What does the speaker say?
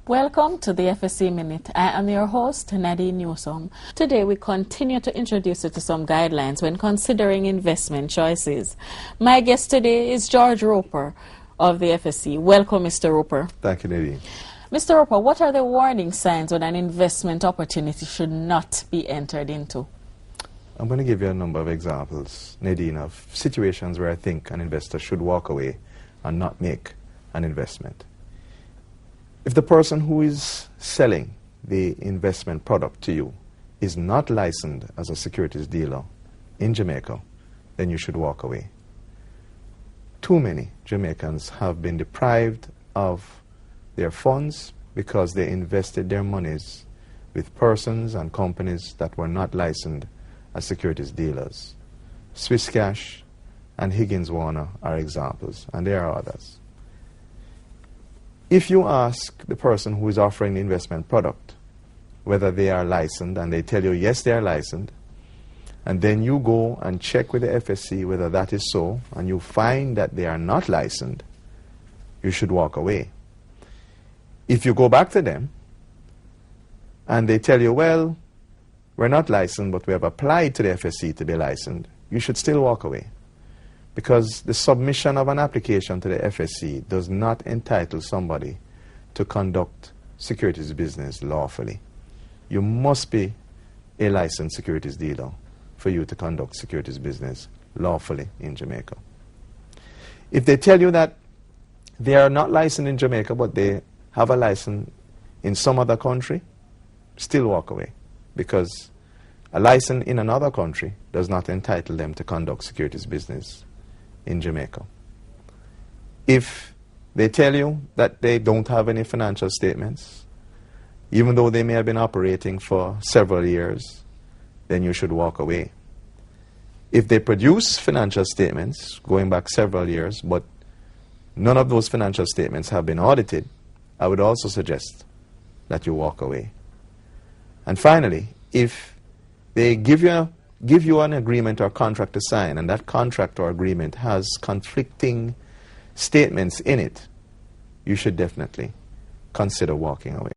Welcome to the FSC Minute. I am your host, Nadine Newsom. Today we continue to introduce you to some guidelines when considering investment choices. My guest today is George Roper of the FSC. Welcome, Mr. Roper. Thank you, Nadine. Mr. Roper, what are the warning signs when an investment opportunity should not be entered into? I'm going to give you a number of examples, Nadine, of situations where I think an investor should walk away and not make an investment. If the person who is selling the investment product to you is not licensed as a securities dealer in Jamaica, then you should walk away. Too many Jamaicans have been deprived of their funds because they invested their monies with persons and companies that were not licensed as securities dealers. Swiss Cash and Higgins Warner are examples, and there are others. If you ask the person who is offering the investment product whether they are licensed, and they tell you yes, they are licensed, and then you go and check with the FSC whether that is so, and you find that they are not licensed, you should walk away. If you go back to them and they tell you, well, we're not licensed, but we have applied to the FSC to be licensed, you should still walk away. Because the submission of an application to the FSC does not entitle somebody to conduct securities business lawfully. You must be a licensed securities dealer for you to conduct securities business lawfully in Jamaica. If they tell you that they are not licensed in Jamaica, but they have a license in some other country, still walk away. Because a license in another country does not entitle them to conduct securities business in Jamaica. If they tell you that they don't have any financial statements, even though they may have been operating for several years, then you should walk away. If they produce financial statements going back several years, but none of those financial statements have been audited, I would also suggest that you walk away. And finally, if they give you an agreement or contract to sign, and that contract or agreement has conflicting statements in it, you should definitely consider walking away.